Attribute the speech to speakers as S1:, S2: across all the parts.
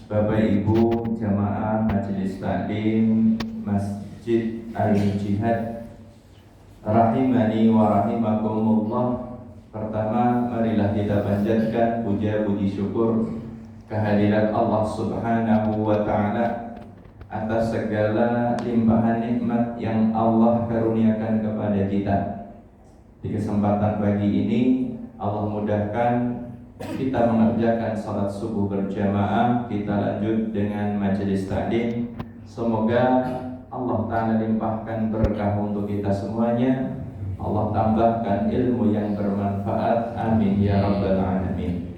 S1: Bapak Ibu jamaah Majelis Taklim Masjid Al-Jihad rahimani wa rahimakumullah. Pertama, marilah kita panjatkan puja puji syukur kehadirat Allah Subhanahu wa taala atas segala limpahan nikmat yang Allah karuniakan kepada kita. Di kesempatan pagi ini Allah mudahkan kita mengerjakan salat subuh berjamaah. Kita lanjut dengan majelis taklim. Semoga Allah Ta'ala limpahkan berkah untuk kita semuanya. Allah tambahkan ilmu yang bermanfaat. Amin ya rabbal alamin.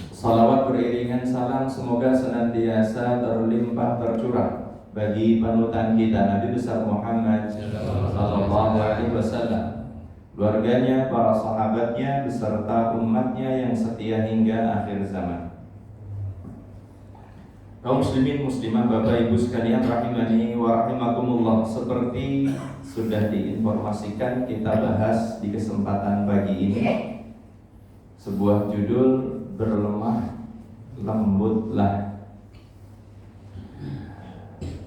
S1: Salawat beriringan salam semoga senantiasa terlimpah tercurah bagi panutan kita Nabi besar Muhammad sallallahu alaihi wasallam, keluarganya, para sahabatnya, beserta umatnya yang setia hingga akhir zaman. Kaum muslimin muslimah, Bapak Ibu sekalian rahimani wa rahimakumullah, seperti sudah diinformasikan, kita bahas di kesempatan pagi ini sebuah judul, berlemah lembutlah.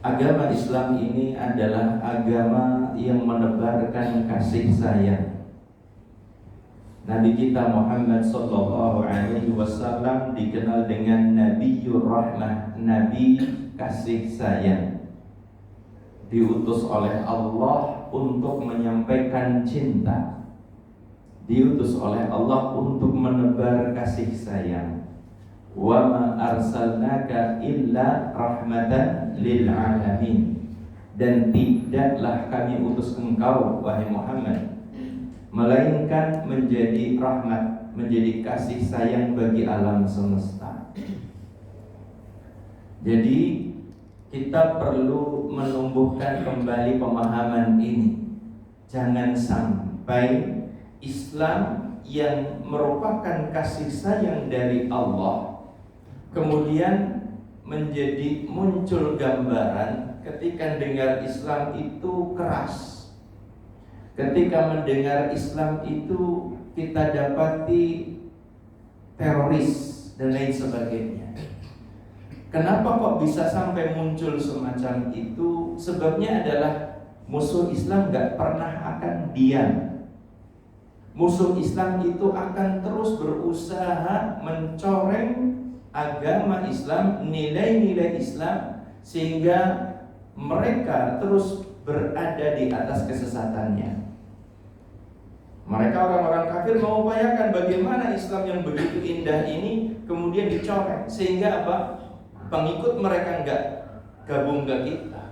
S1: Agama Islam ini adalah agama yang menebarkan kasih sayang. Nabi kita Muhammad sallallahu alaihi wasallam dikenal dengan Nabiyur Rahmah, Nabi kasih sayang. Diutus oleh Allah untuk menyampaikan cinta. Diutus oleh Allah untuk menebar kasih sayang. Wa ma arsalnaka illa rahmatan lil alamin. Dan tidaklah kami utus engkau wahai Muhammad melainkan menjadi rahmat, menjadi kasih sayang bagi alam semesta. Jadi kita perlu menumbuhkan kembali pemahaman ini. Jangan sampai Islam yang merupakan kasih sayang dari Allah kemudian menjadi muncul gambaran ketika dengar Islam itu keras. Ketika mendengar Islam itu kita dapati teroris dan lain sebagainya. Kenapa kok bisa sampai muncul semacam itu? Sebabnya adalah musuh Islam gak pernah akan diam. Musuh Islam itu akan terus berusaha mencoreng agama Islam, nilai-nilai Islam, sehingga mereka terus berada di atas kesesatannya. Mereka orang-orang kafir mengupayakan bagaimana Islam yang begitu indah ini kemudian dicoreng, sehingga apa? Pengikut mereka enggak gabung ke kita.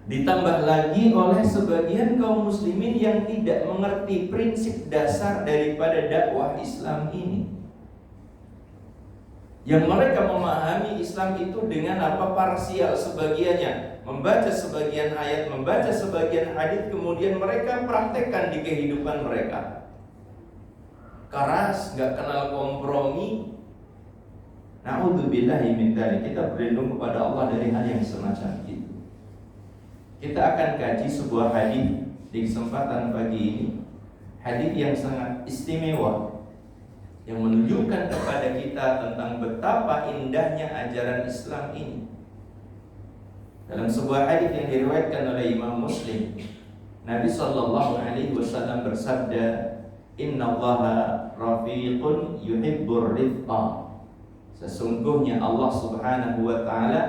S1: Ditambah lagi oleh sebagian kaum muslimin yang tidak mengerti prinsip dasar daripada dakwah Islam ini. Yang mereka memahami Islam itu dengan apa? Parsial sebagiannya, membaca sebagian ayat, membaca sebagian hadis, kemudian mereka praktekkan di kehidupan mereka. Keras, gak kenal kompromi. Na'udzubillahi min dzalik. Kita berlindung kepada Allah dari hal yang semacam itu. Kita akan kaji sebuah hadis di kesempatan pagi ini. Hadis yang sangat istimewa, yang menunjukkan kepada kita tentang betapa indahnya ajaran Islam ini. Dalam sebuah hadis yang diriwayatkan oleh Imam Muslim, Nabi sallallahu alaihi wasallam bersabda, "Innallaha rafiqun yuhibbur rifqa." Sesungguhnya Allah Subhanahu wa taala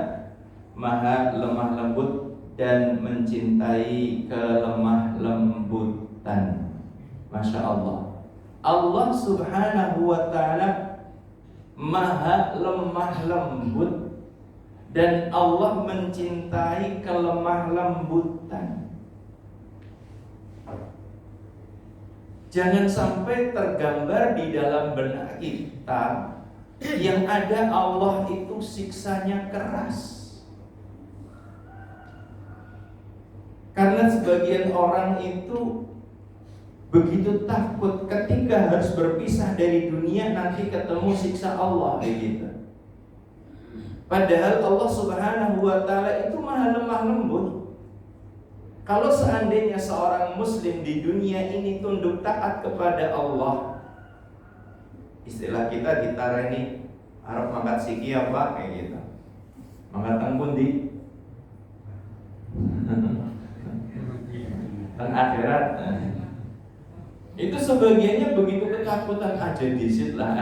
S1: Maha lemah lembut dan mencintai kelemah lembutan. Masya Allah. Allah Subhanahu wa ta'ala Maha lemah lembut dan Allah mencintai kelemah lembutan. Jangan sampai tergambar di dalam benak kita yang ada Allah itu siksanya keras. Karena sebagian orang itu begitu takut ketika harus berpisah dari dunia, nanti ketemu siksa Allah gitu. Padahal Allah Subhanahu wa ta'ala itu Maha lemah lembut. Kalau seandainya seorang muslim di dunia ini tunduk taat kepada Allah, Istilah kita ditareni arep mangkat siki apa kayak gitu. Mangkat teng pundi? Teng akhirat. Itu sebagiannya begitu ketakutan, aja disit lah.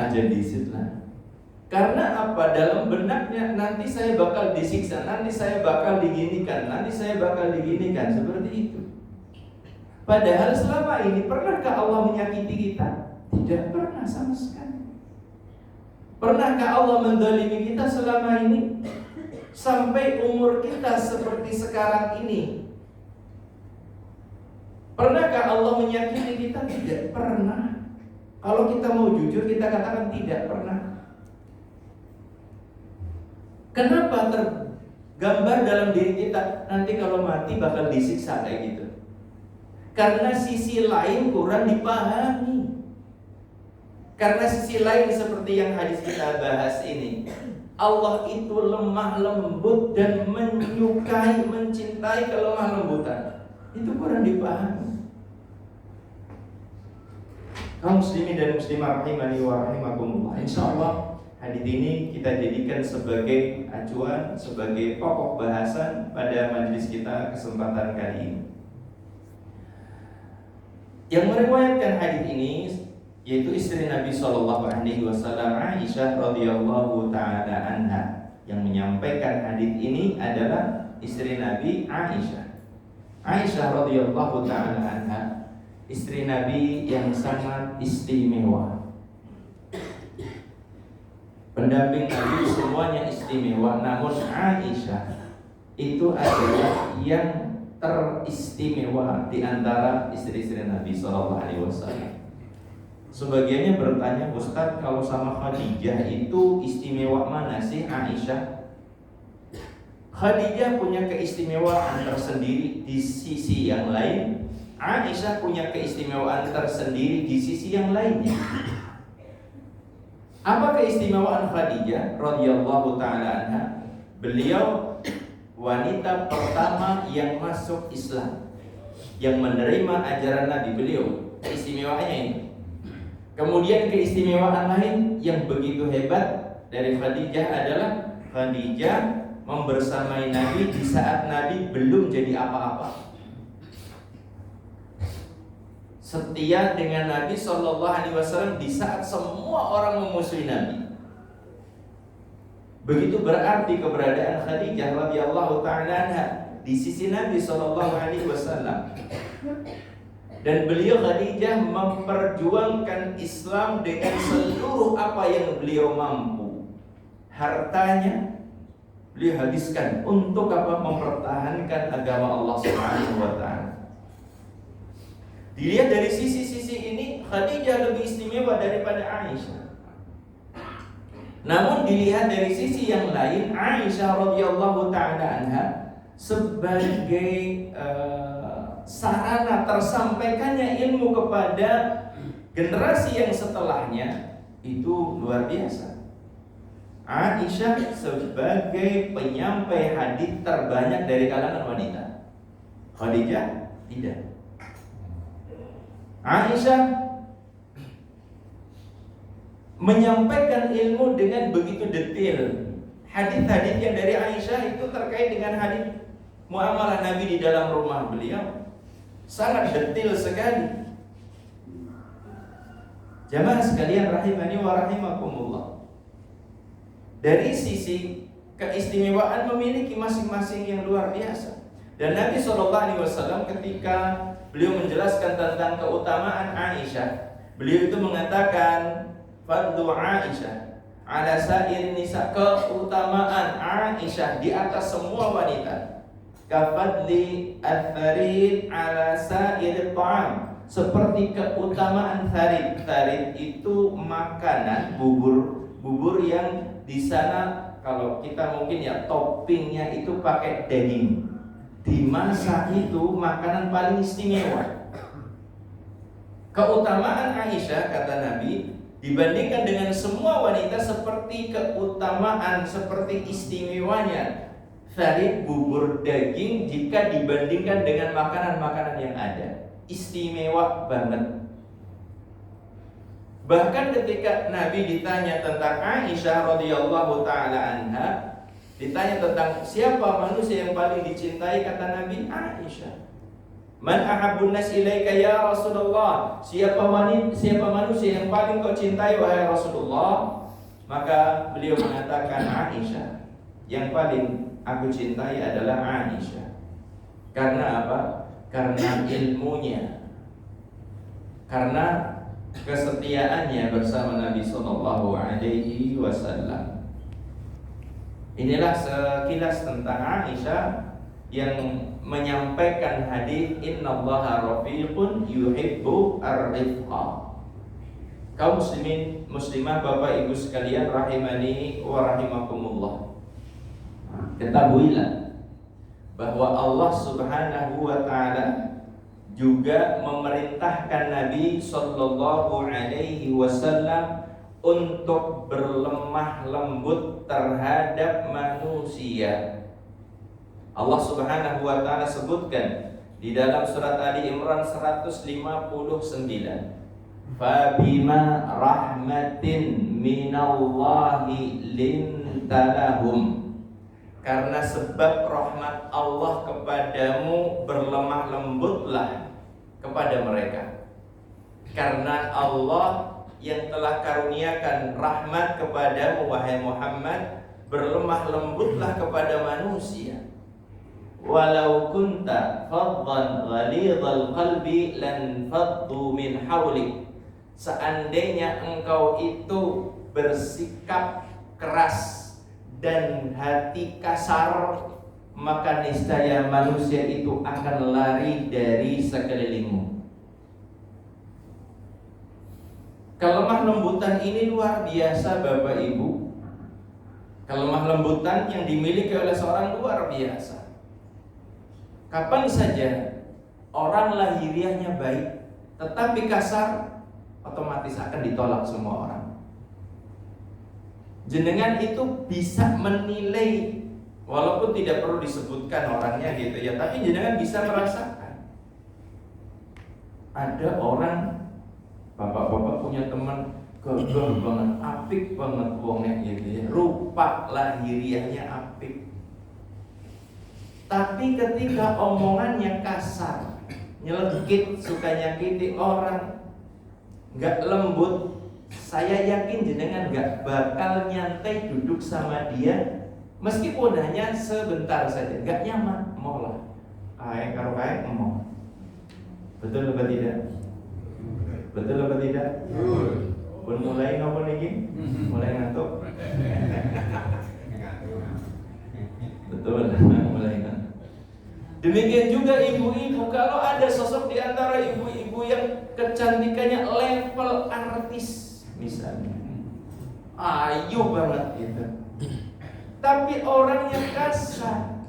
S1: Karena apa? Dalam benaknya nanti saya bakal disiksa, nanti saya bakal diginikan, seperti itu. Padahal selama ini pernahkah Allah menyakiti kita? Tidak pernah sama sekali. Pernahkah Allah menzalimi kita selama ini? Sampai umur kita seperti sekarang ini, pernahkah Allah menyakiti kita? Tidak pernah. Kalau kita mau jujur, kita katakan tidak pernah. Kenapa tergambar dalam diri kita nanti kalau mati bakal disiksa kayak gitu? Karena sisi lain kurang dipahami. Karena sisi lain seperti yang hadis kita bahas ini, Allah itu lemah lembut dan menyukai, mencintai kelemah lembutan. Itu kurang dipahami. Kaum muslimin dan muslimah rahimani wa rahimakumullah. Insyaallah hadis ini kita jadikan sebagai acuan, sebagai pokok bahasan pada majelis kita kesempatan kali ini. Yang meriwayatkan hadis ini yaitu istri Nabi Shallallahu Alaihi Wasallam, Aisyah radhiyallahu taala anha. Yang menyampaikan hadis ini adalah istri Nabi Aisyah. Aisyah radhiyallahu taala anha, istri Nabi yang sangat istimewa. Pendamping Nabi semuanya istimewa, namun Aisyah itu adalah yang teristimewa di antara istri-istri Nabi Shallallahu Alaihi Wasallam. Sebagiannya bertanya, Ustaz, kalau sama Khadijah itu istimewa mana sih Aisyah? Khadijah punya keistimewaan tersendiri di sisi yang lain, Aisyah punya keistimewaan tersendiri di sisi yang lainnya. Apa keistimewaan Khadijah radhiyallahu taala anha? Beliau wanita pertama yang masuk Islam, yang menerima ajaran Nabi beliau. Keistimewaannya ini. Kemudian keistimewaan lain yang begitu hebat dari Khadijah adalah Khadijah membersamai Nabi di saat Nabi belum jadi apa-apa. Setia dengan Nabi Shallallahu Alaihi Wasallam di saat semua orang memusuhi Nabi. Begitu berarti keberadaan Khadijah radhiyallahu taala anha di sisi Nabi Shallallahu Alaihi Wasallam. Dan beliau Khadijah memperjuangkan Islam dengan seluruh apa yang beliau mampu. Hartanya beliau habiskan untuk apa? Mempertahankan agama Allah Subhanahu wa taala. Dilihat dari sisi-sisi ini, Khadijah lebih istimewa daripada Aisyah. Namun dilihat dari sisi yang lain, Aisyah radhiyallahu taala anha sebagai sarana tersampaikannya ilmu kepada generasi yang setelahnya itu luar biasa. Aisyah sebagai penyampai hadis terbanyak dari kalangan wanita. Khadijah tidak. Aisyah menyampaikan ilmu dengan begitu detail. Hadis-hadis yang dari Aisyah itu terkait dengan hadis muamalah Nabi di dalam rumah beliau sangat detail sekali. Jamaah sekalian rahimani wa rahimakumullah. Dari sisi keistimewaan memiliki masing-masing yang luar biasa. Dan Nabi SAW ketika beliau menjelaskan tentang keutamaan Aisyah, beliau itu mengatakan fadlu Aisyah ala sa'ir nisa, keutamaan Aisyah di atas semua wanita. Kafadli al-tharid ala sa'ir ta'am, seperti keutamaan tharid. Tharid itu makanan, bubur yang di sana kalau kita mungkin ya toppingnya itu pakai daging. Di masa itu makanan paling istimewa. Keutamaan Aisyah kata Nabi dibandingkan dengan semua wanita seperti keutamaan, seperti istimewanya tharid, bubur daging jika dibandingkan dengan makanan-makanan yang ada. Istimewa banget. Bahkan ketika Nabi ditanya tentang Aisyah radhiyallahu taala anha, ditanya tentang siapa manusia yang paling dicintai, kata Nabi, Aisyah. Man ahabbun nas ilaika ya Rasulullah? Siapa manusia yang paling kau cintai wahai Rasulullah? Maka beliau mengatakan Aisyah. Yang paling aku cintai adalah Aisyah. Karena apa? Karena ilmunya, karena kesetiaannya bersama Nabi Sallallahu Alaihi Wasallam. Inilah sekilas tentang Aisyah yang menyampaikan hadis Innallaha rafiqun yuhibbu ar-rifqa. Kaum muslimin muslimah Bapak Ibu sekalian rahimani wa rahimakumullah, ketahuilah bahwa Allah Subhanahu wa taala juga memerintahkan Nabi Sallallahu Alaihi Wasallam untuk berlemah lembut terhadap manusia. Allah Subhanahu wa taala sebutkan di dalam surat Ali Imran 159, "Fabima rahmatin minallahi lintalahum." Karena sebab rahmat Allah kepadamu, berlemah lembutlah kepada mereka. Karena Allah yang telah karuniakan rahmat kepadamu wahai Muhammad, berlemah lembutlah kepada manusia. Walau kunta faddan ghalidhal qalbi lan faddu min hawlik. Seandainya engkau itu bersikap keras dan hati kasar, maka niscaya manusia itu akan lari dari sekelilingmu. Kelemah lembutan ini luar biasa Bapak Ibu. Kelemah lembutan yang dimiliki oleh seorang luar biasa. Kapan saja orang lahiriahnya baik tetapi kasar, otomatis akan ditolak semua orang. Jenengan itu bisa menilai, walaupun tidak perlu disebutkan orangnya gitu ya, tapi jenengan bisa merasakan. Ada orang, bapak-bapak punya teman gagah banget, apik banget wongnya gitu ya, rupa lahiriahnya apik. Tapi ketika omongannya kasar, nyelekit, suka nyakiti orang, nggak lembut, saya yakin jenengan gak bakal nyantai duduk sama dia, meskipun hanya sebentar saja, gak nyaman, mau lah kayak karo kayak mau. Betul atau tidak? Betul atau tidak? Pun mulai ngapa lagi? Mulai ngantuk. Betul, mulai ngantuk. Demikian juga ibu-ibu, kalau ada sosok di antara ibu-ibu yang kecantikannya level artis misalnya, ayu banget gitu, tapi orangnya kasar,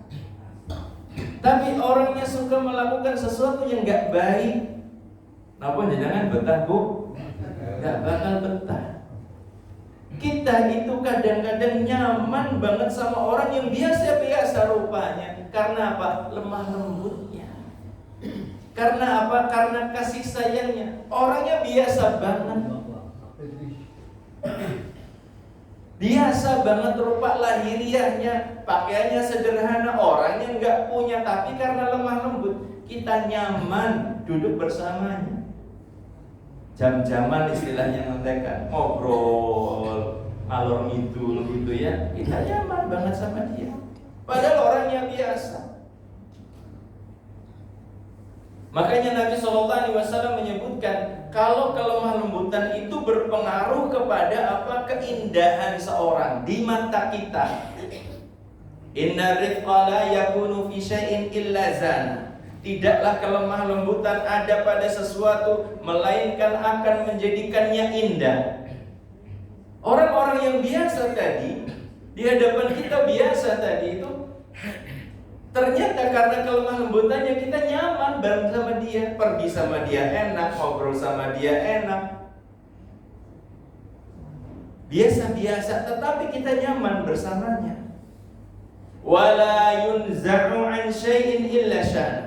S1: tapi orangnya suka melakukan sesuatu yang gak baik, namun jangan betah bu, gak bakal betah. Kita itu kadang-kadang nyaman banget sama orang yang biasa-biasa rupanya. Karena apa? Lemah lembutnya. Karena apa? Karena kasih sayangnya. Orangnya biasa banget, biasa banget rupa lahiriahnya, pakaiannya sederhana, orangnya nggak punya, tapi karena lemah lembut kita nyaman duduk bersamanya. Jam-jaman istilahnya ngontekan, ngobrol ngalor ngidul gitu ya, kita nyaman banget sama dia, padahal orangnya biasa. Makanya Nabi SAW menyebutkan kalau kelemah lembutan itu berpengaruh kepada apa? Keindahan seorang di mata kita. Inna rifqa la yakunu fi syai'in illa zana. Tidaklah kelemah lembutan ada pada sesuatu melainkan akan menjadikannya indah. Orang-orang yang biasa tadi di hadapan kita biasa tadi itu, ternyata karena kelemah lembutannya kita nyaman bareng sama dia, pergi sama dia enak, ngobrol sama dia enak, biasa-biasa, tetapi kita nyaman bersamanya. Wala yunza'u an syai'in illa syana.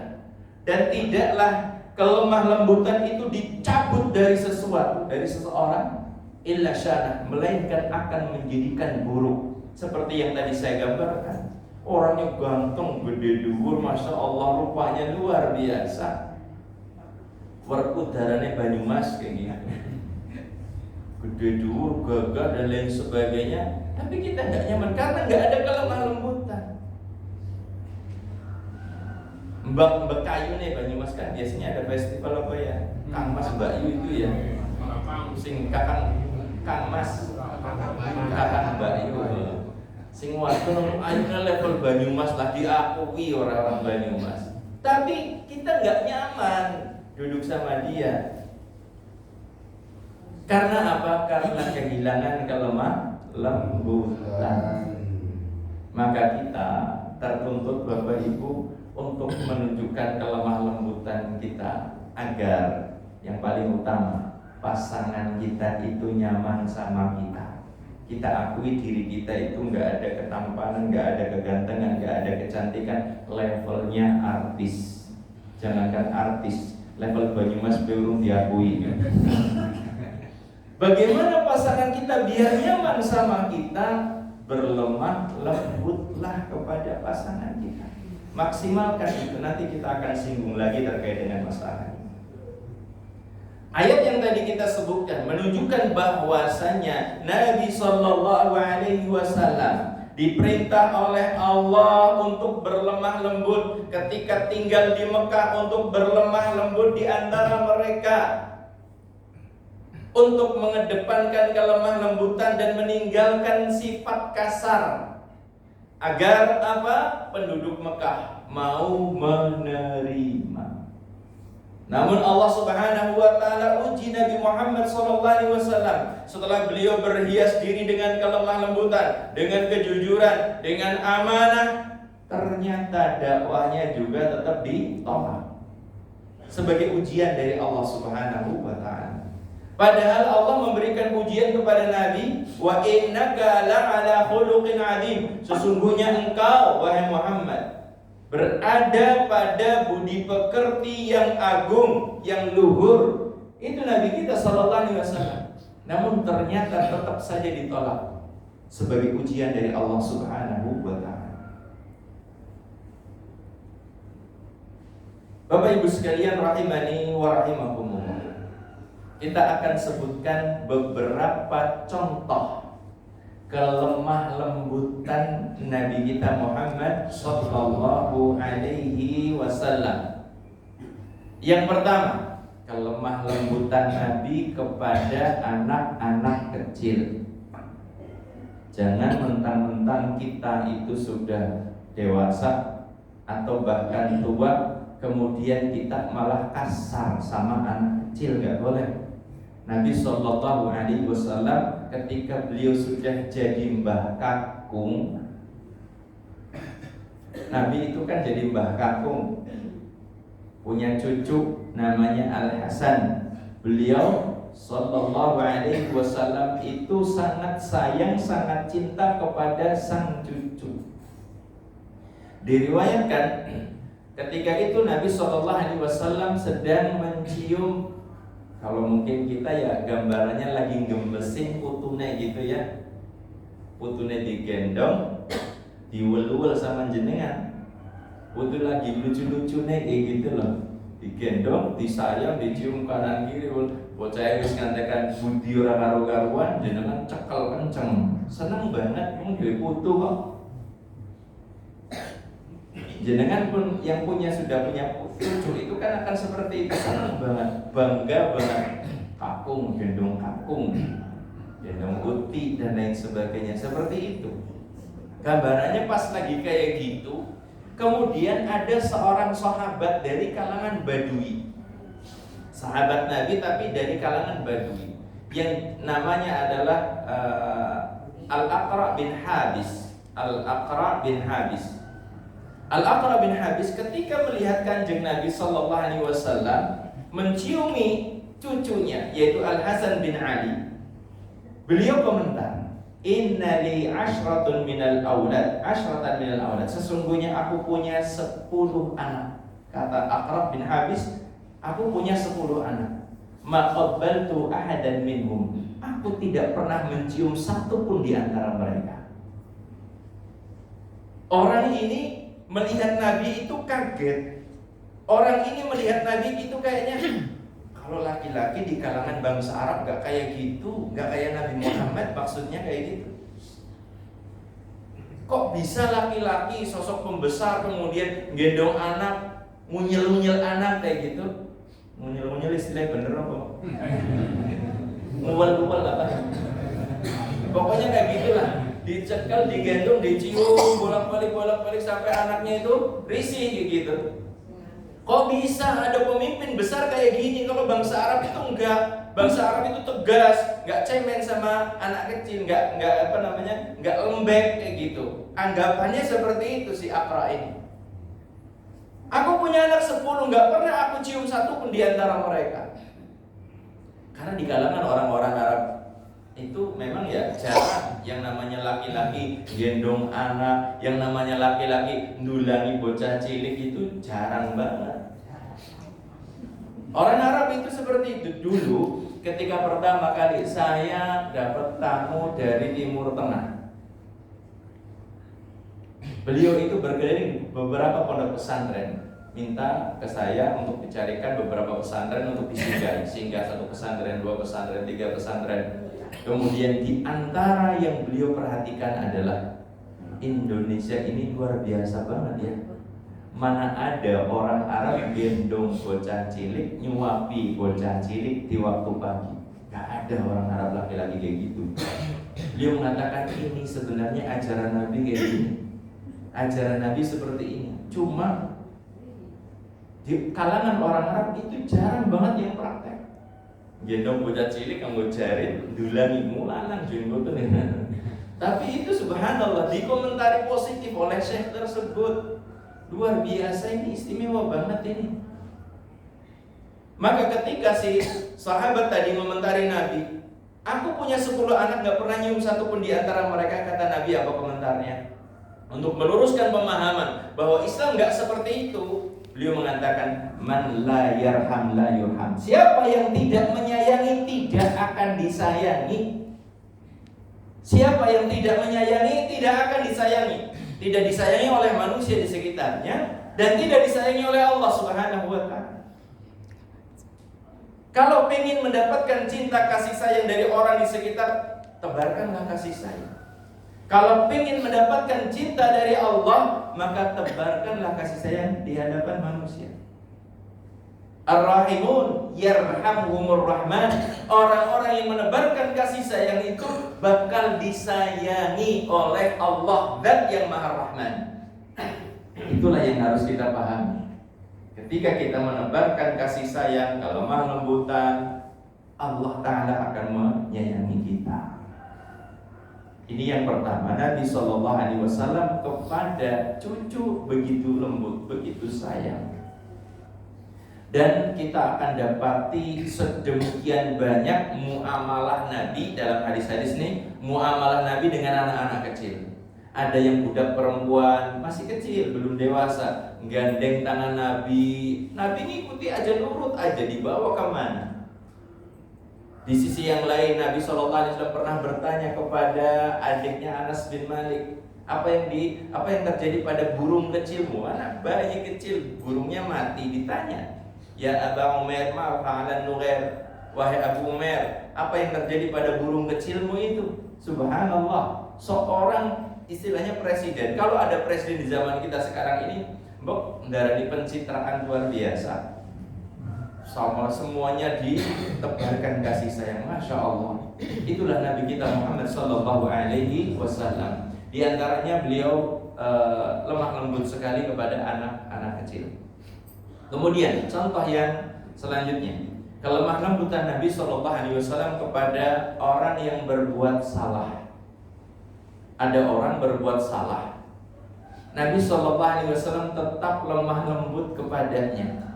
S1: Dan tidaklah kelemah lembutan itu dicabut dari sesuatu, dari seseorang, illa syana, melainkan akan menjadikan buruk. Seperti yang tadi saya gambarkan, orangnya ganteng, gede dhuwur, masya Allah, rupanya luar biasa. Udaranya Banyumas kayak gitu, gede dhuwur, gagah dan lain sebagainya, tapi kita nggak nyaman karena nggak ada kelemah lembutan. Mbak Kayu nih Banyumas kan biasanya ada festival apa ya? Kang Mas Mbak Yu itu ya, sing Kang Mas, kakak Mbak Yu, sing waktu akhirnya level Banyumas lah diakui orang-orang Banyumas. Tapi kita nggak nyaman duduk sama dia. Karena apa? Karena kehilangan kelemah lembutan. Maka kita tertuntut Bapak Ibu untuk menunjukkan kelemah lembutan kita, agar yang paling utama pasangan kita itu nyaman sama kita. Kita akui diri kita itu nggak ada ketampanan, nggak ada kegantengan, nggak ada kecantikan, levelnya artis. Jangankan artis, level Banyumas belum diakui. Bagaimana pasangan kita biar nyaman sama kita? Berlemah lembutlah kepada pasangan kita. Maksimalkan itu. Nanti kita akan singgung lagi terkait dengan masalah ini. Ayat yang tadi kita sebutkan menunjukkan bahwasanya Nabi Shallallahu Alaihi Wasallam diperintah oleh Allah untuk berlemah lembut ketika tinggal di Mekah, untuk berlemah lembut di antara mereka, untuk mengedepankan kelemah lembutan dan meninggalkan sifat kasar, agar apa? Penduduk Mekah mau menerima. Namun Allah Subhanahu wa taala uji Nabi Muhammad sallallahu alaihi wasallam setelah beliau berhias diri dengan kelemah lembutan, dengan kejujuran, dengan amanah, ternyata dakwahnya juga tetap ditolak sebagai ujian dari Allah Subhanahu wa taala. Padahal Allah memberikan ujian kepada Nabi, wa innaka la'ala khuluqin 'adzim. Sesungguhnya engkau wahai Muhammad berada pada budi pekerti yang agung, yang luhur. Itu Nabi kita sallallahu alaihi wasallam. Namun ternyata tetap saja ditolak sebagai ujian dari Allah Subhanahu wa taala. Bapak Ibu sekalian rahimani wa rahimakumullah. Kita akan sebutkan beberapa contoh kelemah lembutan Nabi kita Muhammad sallallahu alaihi wasallam. Yang pertama, kelemah lembutan Nabi kepada anak-anak kecil. Jangan mentang-mentang kita itu sudah dewasa atau bahkan tua, kemudian kita malah kasar sama anak kecil, nggak boleh. Nabi Shallallahu Alaihi Wasallam ketika beliau sudah jadi mbah kakung, Nabi itu kan jadi mbah kakung, punya cucu namanya Al Hasan. Beliau Shallallahu Alaihi Wasallam itu sangat sayang, sangat cinta kepada sang cucu. Diriwayatkan ketika itu Nabi Shallallahu Alaihi Wasallam sedang mencium, kalau mungkin kita ya gambarannya lagi gembesin putune gitu ya, putune digendong, diwel-wel sama jenengan, putu lagi lucu-lucune kayak gitu loh, digendong, disayang, dicium kanan kiri, bocah wis ngantekan budi ora karo-karuan, jenengan cekel kenceng, seneng banget yang duwe putu kok. Jenengan pun yang sudah punya cucu itu kan akan seperti itu, senang banget, bangga banget, kakung, gendong uti dan lain sebagainya, seperti itu. Gambarannya pas lagi kayak gitu, kemudian ada seorang sahabat dari kalangan Badui, sahabat Nabi tapi dari kalangan Badui, yang namanya adalah Al-Aqra bin Habis. Al-Aqra bin Habis. Al-Aqra bin Habis ketika melihat Kanjeng Nabi sallallahu alaihi wasallam menciumi cucunya yaitu Al-Hasan bin Ali, beliau komentar, "Inna li asratun minal aulad, asratan minal aulad." Sesungguhnya aku punya 10 anak. Kata Aqra bin Habis, aku punya 10 anak. Ma qabbaltu ahadan minhum. Aku aku tidak pernah mencium satu pun di antara mereka. Orang ini melihat Nabi itu kaget. Orang ini melihat Nabi itu kayaknya, kalau laki-laki di kalangan bangsa Arab gak kayak gitu, gak kayak Nabi Muhammad, maksudnya kayak gitu. Kok bisa laki-laki sosok pembesar kemudian gendong anak, ngunyel-ngunyel anak kayak gitu? Ngunyel-ngunyel istilahnya bener apa? Nguwal-nguwal apa? Pokoknya kayak gitulah. Dicekal, digendong, dicium, bolak-balik sampai anaknya itu risih kayak gitu. Kok bisa ada pemimpin besar kayak gini? Kalau bangsa Arab itu enggak. Bangsa Arab itu tegas, enggak cemen sama anak kecil, enggak lembek kayak gitu. Anggapannya seperti itu si Aqra ini. Aku punya anak 10, enggak pernah aku cium satu pun di antara mereka. Karena di kalangan orang-orang Arab itu memang ya jarang yang namanya laki-laki gendong anak, yang namanya laki-laki ndulangi bocah cilik itu jarang banget. Orang Arab itu seperti itu. Dulu ketika pertama kali saya dapat tamu dari Timur Tengah, beliau itu berkeliling beberapa pondok pesantren, minta ke saya untuk dicarikan beberapa pesantren untuk disinggahi, sehingga 1 pesantren, 2 pesantren, 3 pesantren. Kemudian di antara yang beliau perhatikan adalah Indonesia ini luar biasa banget ya. Mana ada orang Arab gendong bocah cilik, nyuapi bocah cilik di waktu pagi. Gak ada orang Arab laki-laki kayak gitu. Beliau mengatakan ini sebenarnya ajaran Nabi kayak gini. Ajaran Nabi seperti ini. Cuma di kalangan orang Arab itu jarang banget yang praktek. Gendong bocah cilik kanggo jarit, dulangi mulanang jenggoten. Tapi itu subhanallah dikomentari positif oleh syekh tersebut. Luar biasa, ini istimewa banget ini. Maka ketika si sahabat tadi mengomentari Nabi, aku punya 10 anak gak pernah nyium satu pun di antara mereka, kata Nabi apa komentarnya? Untuk meluruskan pemahaman bahwa Islam gak seperti itu, beliau mengatakan, man la yarham la yurham. Siapa yang tidak menyayangi tidak akan disayangi. Siapa yang tidak menyayangi tidak akan disayangi. Tidak disayangi oleh manusia di sekitarnya dan tidak disayangi oleh Allah Subhanahu wa ta'ala. Kalau ingin mendapatkan cinta kasih sayang dari orang di sekitar, tebarkanlah kasih sayang. Kalau ingin mendapatkan cinta dari Allah, maka tebarkanlah kasih sayang di hadapan manusia. Ar-Rahimun yarhamhumur Rahman. Orang-orang yang menebarkan kasih sayang itu bakal disayangi oleh Allah, Zat yang Maha Rahman. Itulah yang harus kita pahami. Ketika kita menebarkan kasih sayang, kelemah lembutan, Allah Ta'ala akan menyayangi kita. Ini yang pertama, Nabi SAW kepada cucu begitu lembut, begitu sayang. Dan kita akan dapati sedemikian banyak muamalah Nabi dalam hadis-hadis ini, muamalah Nabi dengan anak-anak kecil. Ada yang budak perempuan masih kecil, belum dewasa, gandeng tangan Nabi. Nabi ngikuti aja, nurut aja, dibawa kemana. Di sisi yang lain Nabi SAW pernah bertanya kepada adiknya Anas bin Malik, apa yang terjadi pada burung kecilmu? Anak bayi kecil, burungnya mati. Ditanya, ya Aba Umair ma fa'alan Nughair, wahai Abu Umair, apa yang terjadi pada burung kecilmu itu? Subhanallah, seorang istilahnya presiden. Kalau ada presiden di zaman kita sekarang ini, mbok mendarani pencitraan luar biasa. Sama semuanya ditebarkan kasih sayang, masya Allah. Itulah Nabi kita Muhammad Sallallahu Alaihi Wasallam. Di antaranya beliau lemah lembut sekali kepada anak-anak kecil. Kemudian contoh yang selanjutnya, kelemah lembutan Nabi Sallallahu Alaihi Wasallam kepada orang yang berbuat salah. Ada orang berbuat salah, Nabi Sallallahu Alaihi Wasallam tetap lemah lembut kepadanya.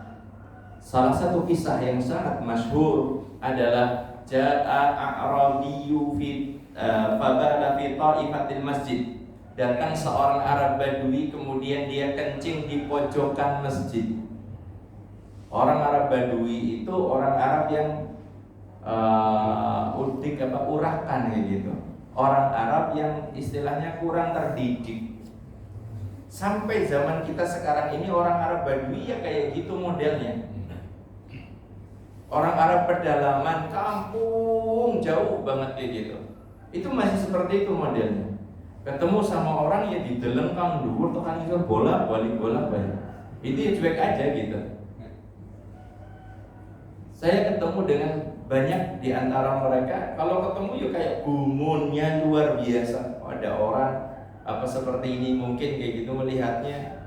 S1: Salah satu kisah yang sangat masyhur adalah Ja'a a'rabiyyu fi fabala fi ta'ifatil masjid. Datang seorang Arab Badui, kemudian dia kencing di pojokan masjid. Orang Arab Badui itu orang Arab yang udik urakan kayak gitu. Orang Arab yang istilahnya kurang terdidik. Sampai zaman kita sekarang ini orang Arab Badui ya kayak gitu modelnya. Orang Arab pedalaman, kampung jauh banget kayak gitu. Itu masih seperti itu modelnya. Ketemu sama orang ya dideleng kang dhuwur tekan iso bolak-balik. Itu ya cuek aja gitu. Saya ketemu dengan banyak di antara mereka, kalau ketemu ya kayak gumunnya luar biasa. Ada orang seperti ini mungkin kayak gitu melihatnya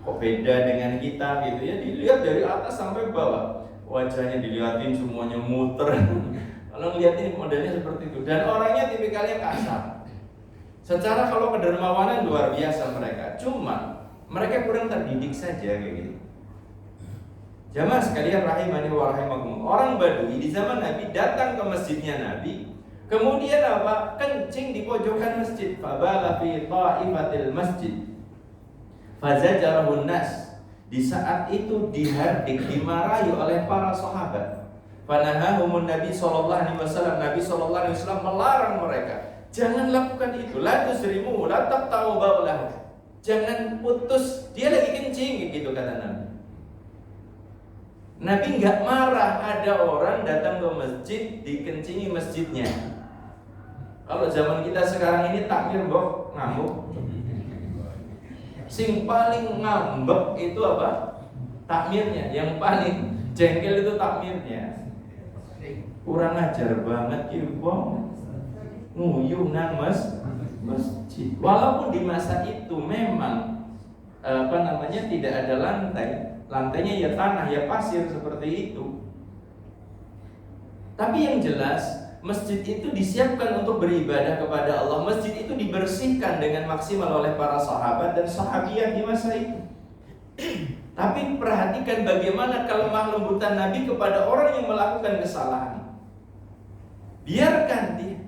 S1: kok beda dengan kita gitu ya, dilihat dari atas sampai bawah, wajahnya dilihatin semuanya muter. Kalau ngeliatin modelnya seperti itu, dan orangnya tipikalnya kasar. Secara kalau kedermawanan luar biasa mereka, cuma mereka kurang terdidik saja kayak gitu. Jamaah sekalian rahimani wa rahimakumullah. Orang Badui di zaman Nabi datang ke masjidnya Nabi, kemudian kencing di pojokan masjid. Fabala fi ta'ifatil masjid fazajarahun nas. Di saat itu dihardik, dimarahi oleh para sahabat. Fanahahumun Nabi sallallahu alaihi wasallam. Nabi sallallahu alaihi wasallam melarang mereka, jangan lakukan itu. La tusrimu, la taqta'u baulahu. Jangan putus, dia lagi kencing gitu kata Nabi. Nabi nggak marah ada orang datang ke masjid dikencingi masjidnya. Kalau zaman kita sekarang ini takmir mbok ngamuk. Sing paling ngambek itu takmirnya. Yang paling jengkel itu takmirnya. Kurang ajar banget ibu. Nguyuh nang masjid. Walaupun di masa itu memang tidak ada lantai. Lantainya ya tanah, ya pasir seperti itu. Tapi yang jelas masjid itu disiapkan untuk beribadah kepada Allah. Masjid itu dibersihkan dengan maksimal oleh para sahabat dan sahabiah di masa itu. Tapi perhatikan bagaimana kelemah lembutan Nabi kepada orang yang melakukan kesalahan. Biarkan dia,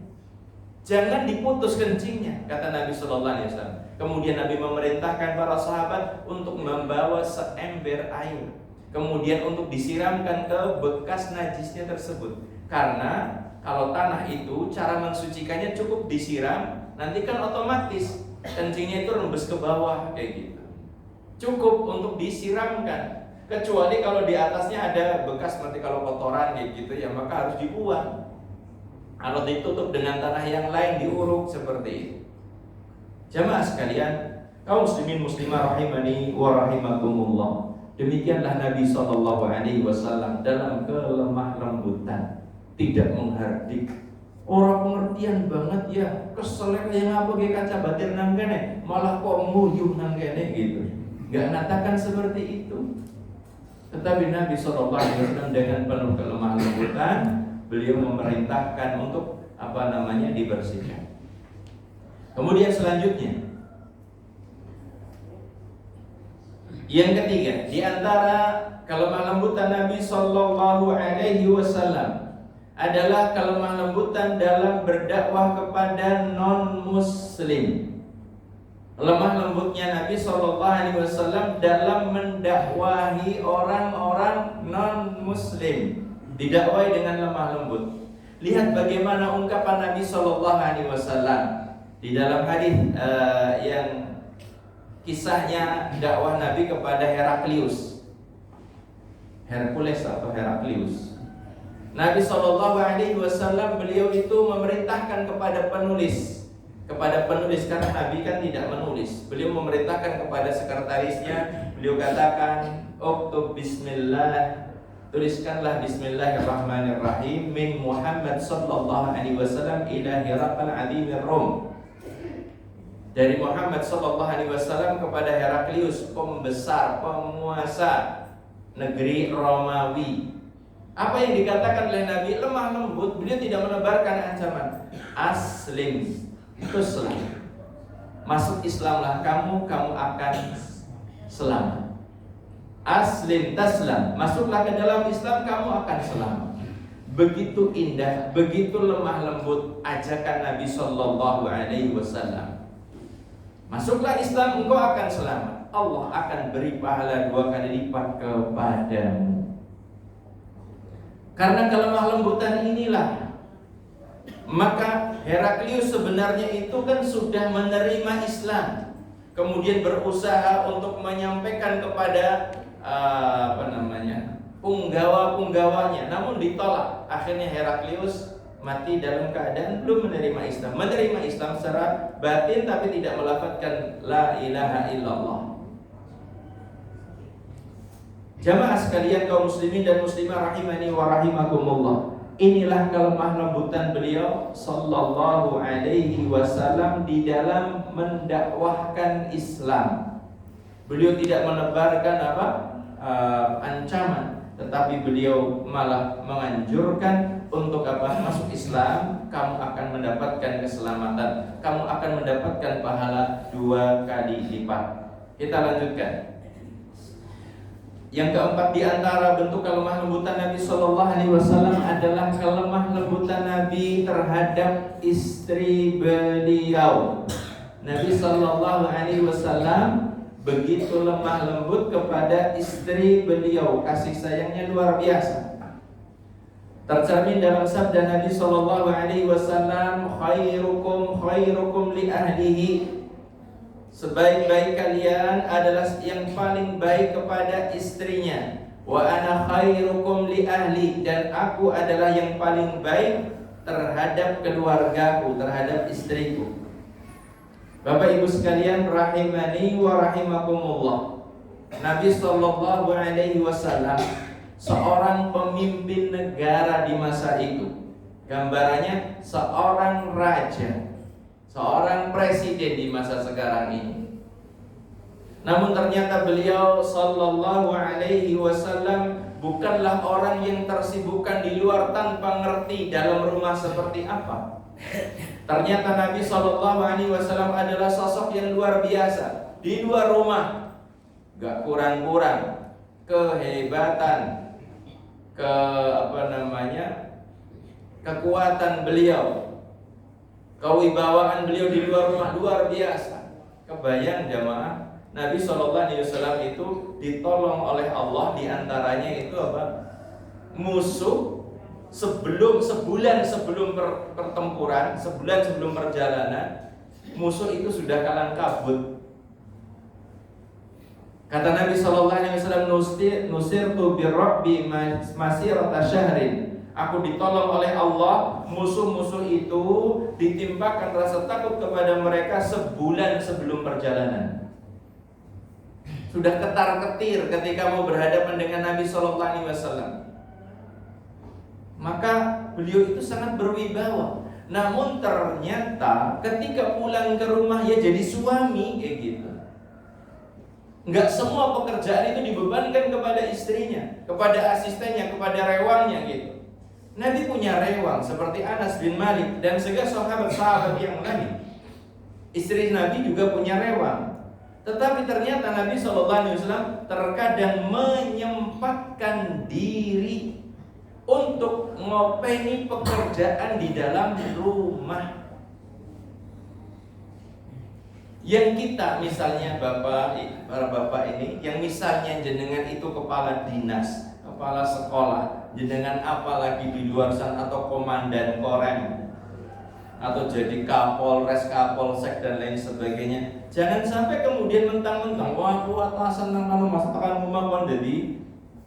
S1: jangan diputus kencingnya, kata Nabi Sallallahu Alaihi Wasallam. Kemudian Nabi memerintahkan para sahabat untuk membawa seember air, kemudian untuk disiramkan ke bekas najisnya tersebut. Karena kalau tanah itu cara mensucikannya cukup disiram, nanti kan otomatis kencingnya itu rembes ke bawah kayak gitu. Cukup untuk disiramkan. Kecuali kalau di atasnya ada bekas, nanti kalau kotoran kayak gitu ya maka harus dibuang. Kalau ditutup dengan tanah yang lain diuruk seperti itu. Jamaah sekalian, kaum muslimin muslimah rahimani wa rahimakumullah. Demikianlah Nabi sallallahu alaihi wasallam dalam kelemah lembutan, tidak menghardik. Orang pengertian banget ya, keselek yang apa kayak kaca batir nang kene, malah kok nguyuh nang kene gitu. Enggak mengatakan seperti itu. Tetapi Nabi sallallahu alaihi wasallam dengan penuh kelemah lembutan, beliau memerintahkan untuk dibersihkan. Kemudian selanjutnya, yang ketiga, di antara kelemah lembutan Nabi Sallallahu Alaihi Wasallam adalah kelemah lembutan dalam berdakwah kepada non Muslim. Lemah lembutnya Nabi Sallallahu Alaihi Wasallam dalam mendakwahi orang-orang non Muslim, didakwai dengan lemah lembut. Lihat bagaimana ungkapan Nabi Sallallahu Alaihi Wasallam di dalam hadis yang kisahnya dakwah Nabi kepada Hercules atau Heraklius. Nabi Shallallahu Alaihi Wasallam beliau itu memerintahkan kepada penulis karena Nabi kan tidak menulis. Beliau memerintahkan kepada sekretarisnya. Beliau katakan, "Uktub Bismillah." Tuliskanlah Bismillahirrahmanirrahim min Muhammad Sallallahu Alaihi Wasallam ila Herakl Adimir Rum. Dari Muhammad Sallallahu Alaihi Wasallam kepada Heraklius, pembesar, penguasa negeri Romawi. Apa yang dikatakan oleh Nabi? Lemah lembut. Beliau tidak menebarkan ancaman. Aslim, tuslam, masuk Islamlah kamu akan selamat. Aslim taslam, masuklah ke dalam Islam, kamu akan selamat. Begitu indah, begitu lemah lembut ajakan Nabi Sallallahu Alaihi Wasallam. Masuklah Islam, engkau akan selamat. Allah akan beri pahala 2 kali lipat kepadamu. Karena kelemah lembutan inilah, maka Heraklius sebenarnya itu kan sudah menerima Islam, kemudian berusaha untuk menyampaikan kepada punggawa-punggawanya, namun ditolak. Akhirnya Heraklius mati dalam keadaan belum menerima Islam. Menerima Islam secara batin tapi tidak melafazkan la ilaha illallah. Jamaah sekalian kaum muslimin dan muslimah rahimani wa rahimakumullah. Inilah kelemah lembutan beliau sallallahu alaihi wasallam di dalam mendakwahkan Islam. Beliau tidak menebarkan ancaman, tetapi beliau malah menganjurkan untuk masuk Islam. Kamu akan mendapatkan keselamatan, kamu akan mendapatkan pahala 2 kali lipat. Kita lanjutkan. Yang keempat di antara bentuk kelemah lembutan Nabi Shallallahu Alaihi Wasallam adalah kelemah lembutan Nabi terhadap istri beliau. Nabi Shallallahu Alaihi Wasallam begitu lemah lembut kepada istri beliau, kasih sayangnya luar biasa. Tercermin dalam sabda Nabi Shallallahu Alaihi Wasallam, khairukum li ahlihi. Sebaik-baik kalian adalah yang paling baik kepada istrinya. Wa ana khairukum li ahli, dan aku adalah yang paling baik terhadap keluargaku, terhadap istriku. Bapak Ibu sekalian rahimani wa rahimakumullah. Nabi sallallahu alaihi wasallam seorang pemimpin negara di masa itu. Gambarannya seorang raja, seorang presiden di masa sekarang ini. Namun ternyata beliau sallallahu alaihi wasallam bukanlah orang yang tersibukkan di luar tanpa ngerti dalam rumah seperti apa. Ternyata Nabi sallallahu alaihi wasallam adalah sosok yang luar biasa. Di luar rumah gak kurang-kurang kehebatan, kekuatan beliau, kewibawaan beliau di luar rumah luar biasa. Kebayang jamaah, Nabi SAW itu ditolong oleh Allah, diantaranya itu musuh sebulan sebelum pertempuran, sebulan sebelum perjalanan, musuh itu sudah kalang kabut. Kata Nabi SAW, nusirtu birrabbi masirata syahrin. Aku ditolong oleh Allah, musuh-musuh itu ditimpakan rasa takut kepada mereka sebulan sebelum perjalanan. Sudah ketar-ketir ketika mau berhadapan dengan Nabi SAW. Maka beliau itu sangat berwibawa. Namun ternyata ketika pulang ke rumah ya jadi suami kayak gitu. Enggak semua pekerjaan itu dibebankan kepada istrinya, kepada asistennya, kepada rewangnya gitu. Nabi punya rewang seperti Anas bin Malik dan segala sahabat-sahabat yang lain. Istri Nabi juga punya rewang. Tetapi ternyata Nabi SAW terkadang menyempatkan diri untuk ngopeni pekerjaan di dalam rumah. Yang kita misalnya para bapak ini, yang misalnya jenengan itu kepala dinas, kepala sekolah, jenengan apalagi di luar sana atau komandan korem, atau jadi kapolres, kapolsek dan lain sebagainya. Jangan sampai kemudian mentang-mentang wah aku atasan nang kalau masakan rumah kon jadi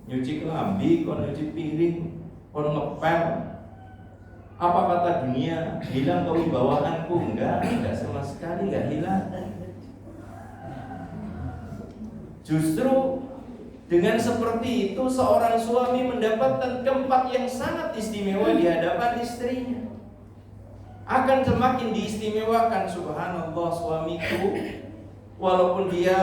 S1: nyuci kelambi, kon nyuci piring, kon ngepel. Apa kata dunia? Hilang kewibawaanku? Enggak sama sekali enggak hilang. Justru dengan seperti itu seorang suami mendapatkan tempat yang sangat istimewa di hadapan istrinya. Akan semakin diistimewakan. Subhanallah, suamiku walaupun dia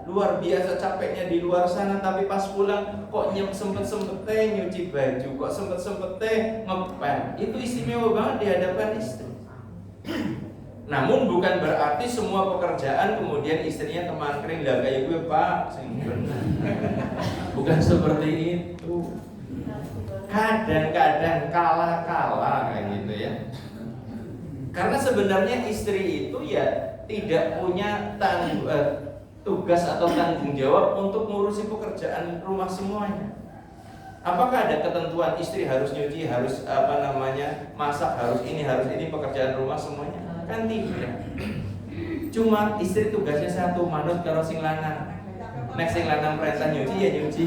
S1: luar biasa capeknya di luar sana, tapi pas pulang kok sempet-sempetnya nyuci baju, kok sempet-sempetnya ngepel. Itu istimewa banget di hadapan istri. Namun bukan berarti semua pekerjaan kemudian istrinya teman kering lah kayak gue pak. Bukan seperti itu. Kadang-kadang kalah-kalah kayak gitu ya. Karena sebenarnya istri itu ya tidak punya tugas atau tanggung jawab untuk ngurusi pekerjaan rumah semuanya. Apakah ada ketentuan istri harus nyuci, harus masak, harus ini pekerjaan rumah semuanya? Kan tidak. Cuma istri tugasnya satu, manut karo sing lanang. Nek sing lanang perintah nyuci ya nyuci.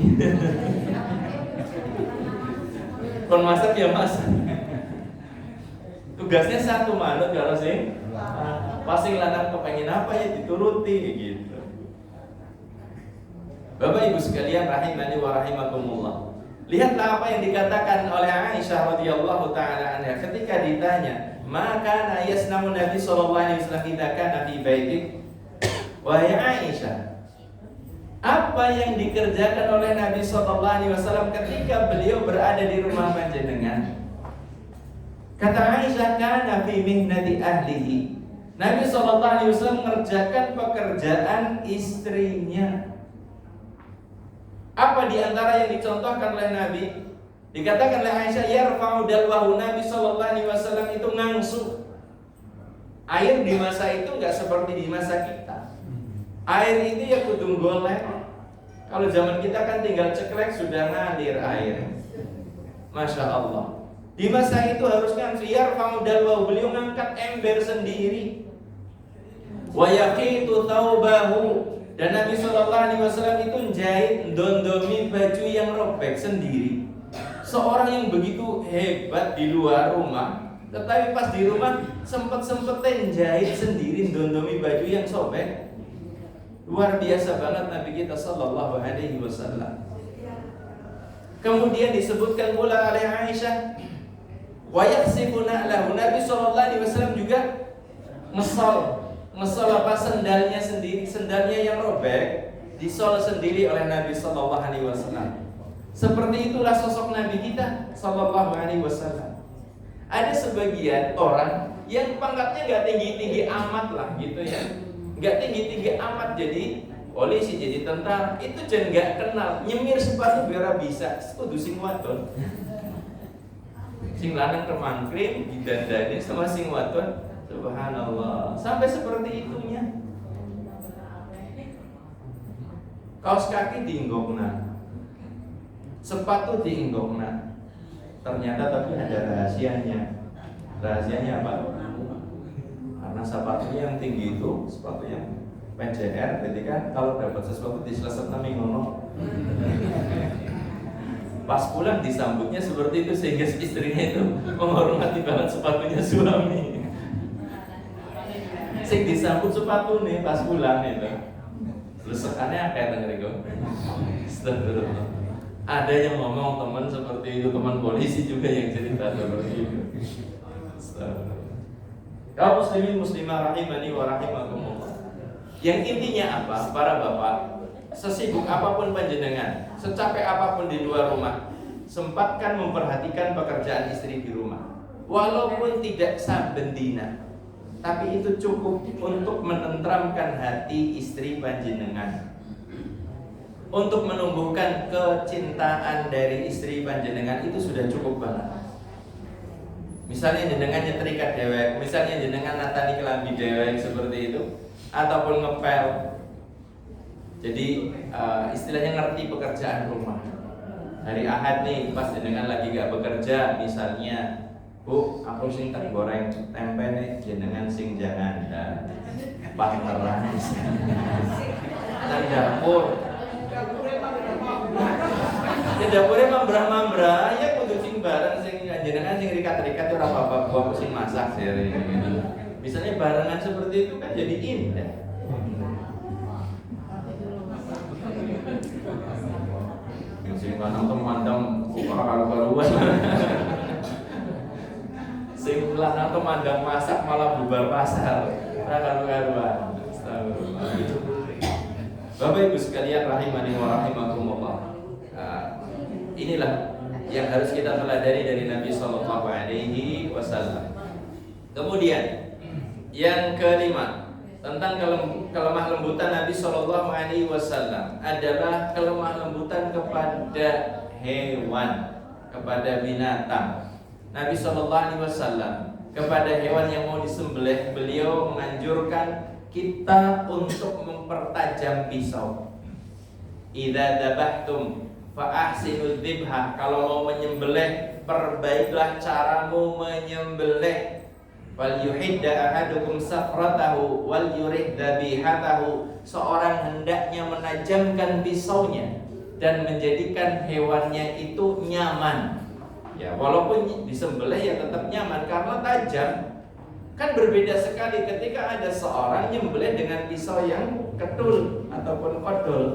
S1: Kon masak ya masak. Tugasnya satu, manut karo sing pas sing lanang kepengen apa ya dituruti gitu. Bapak Ibu sekalian rahimani wa rahimakumullah. Lihatlah apa yang dikatakan oleh Aisyah radhiyallahu taala anha ketika ditanya, "Maka yasnamu Nabi sallallahu alaihi wasallam idza kana fi baitik?" Wahai Aisyah, apa yang dikerjakan oleh Nabi sallallahu alaihi wasallam ketika beliau berada di rumah panjenengan? Kata Aisyah, "Kana fi mihnati ahlihi." Nabi sallallahu alaihi wasallam mengerjakan pekerjaan istrinya. Apa diantara yang dicontohkan oleh Nabi? Dikatakan oleh Aisyah, yarfa'u dalwahu, Nabi sallallahu alaihi wasallam itu ngangsuh. Air di masa itu enggak seperti di masa kita. Air itu ya kudu golek. Kalau zaman kita kan tinggal ceklek sudah ngalir air. Masya Allah. Di masa itu harus ngangsuh, yarfa'u dalwahu, beliau ngangkat ember sendiri. Wa yaqitu thawbahu, dan Nabi SAW itu jahit dondomi baju yang robek sendiri. Seorang yang begitu hebat di luar rumah, tetapi pas di rumah sempet-sempetin jahit sendiri dondomi baju yang sobek. Luar biasa banget Nabi kita Sallallahu Alaihi Wasallam. Kemudian disebutkan pula oleh Aisyah, wa yakhsifu na'lahu, Nabi SAW juga ngesol apa sendalnya sendiri, sendalnya yang robek disol sendiri oleh Nabi sallallahu alaihi wasallam. Seperti itulah sosok Nabi kita sallallahu alaihi wasallam. Ada sebagian orang yang pangkatnya enggak tinggi-tinggi amat lah gitu ya. Enggak tinggi-tinggi amat jadi polisi, jadi tentara, itu jangan enggak kenal nyemir sepatu biar bisa kudu sing wadon. Sing lanang kemangkring didandani sama sing wadon. Subhanallah, sampai seperti itunya. Kaos kaki diinggokna, sepatu diinggokna. Ternyata tapi ada rahasianya. Rahasianya apa? Karena sepatunya yang tinggi itu, sepatu yang PJR, berarti kan kalau dapat sesuatu diselesaikan ngono. Pas pulang disambutnya seperti itu sehingga istrinya itu menghormati banget sepatunya suami. Sing disambut sepatu nih pas pulang itu. Lesekannya kayak tengeriku. Astagfirullah. Ada yang ngomong teman seperti itu, teman polisi juga yang cerita seperti itu. Astagfirullah. Kaum muslimin muslimah rahimani wa rahimakumullah. Yang intinya apa? Para bapak, sesibuk apapun panjenengan, secapek apapun di luar rumah, sempatkan memperhatikan pekerjaan istri di rumah. Walaupun tidak saben dina, tapi itu cukup untuk menenteramkan hati istri panjenengan, untuk menumbuhkan kecintaan dari istri panjenengan, itu sudah cukup banget. Misalnya jenengan nyetrika dewek, misalnya jenengan natani kelambi dewek seperti itu, ataupun ngepel. Jadi istilahnya ngerti pekerjaan rumah. Hari Ahad nih pas jenengan lagi gak bekerja, misalnya, Bu, aku sing tak goreng tempe nih, jenengan sing jangan partneran nang dapur. Ya dapure mambrah-mambrah, ya kudu sing bareng sing jenengan sing rikat-rikat ora apa-apa, aku sing masak sih. Misalnya barengan seperti itu kan jadi indah. Yang sing lanang temandang ora karo-karuan. Sing lanang tuh mandang masak malah bubar pasar. Karuan. Astagfirullah. Bapak Ibu sekalian rahimani wa rahimakumullah. Inilah yang harus kita teladani dari Nabi sallallahu alaihi wasallam. Kemudian yang kelima, tentang kelemah lembutan Nabi sallallahu alaihi wasallam adalah kelemah lembutan kepada hewan, kepada binatang. Nabi sallallahu alaihi wasallam kepada hewan yang mau disembelih, beliau menganjurkan kita untuk mempertajam pisau. Idza dzabhtum fa ahsinul dzibha, kalau mau menyembelih perbaiklah caramu menyembelih. Wal yuhidda ahadukum safratahu wal yurih dzabihatahu, seorang hendaknya menajamkan pisaunya dan menjadikan hewannya itu nyaman. Ya, walaupun disembelih ya tetap nyaman karena tajam. Kan berbeda sekali ketika ada seorang nyembelih dengan pisau yang ketul ataupun kodol.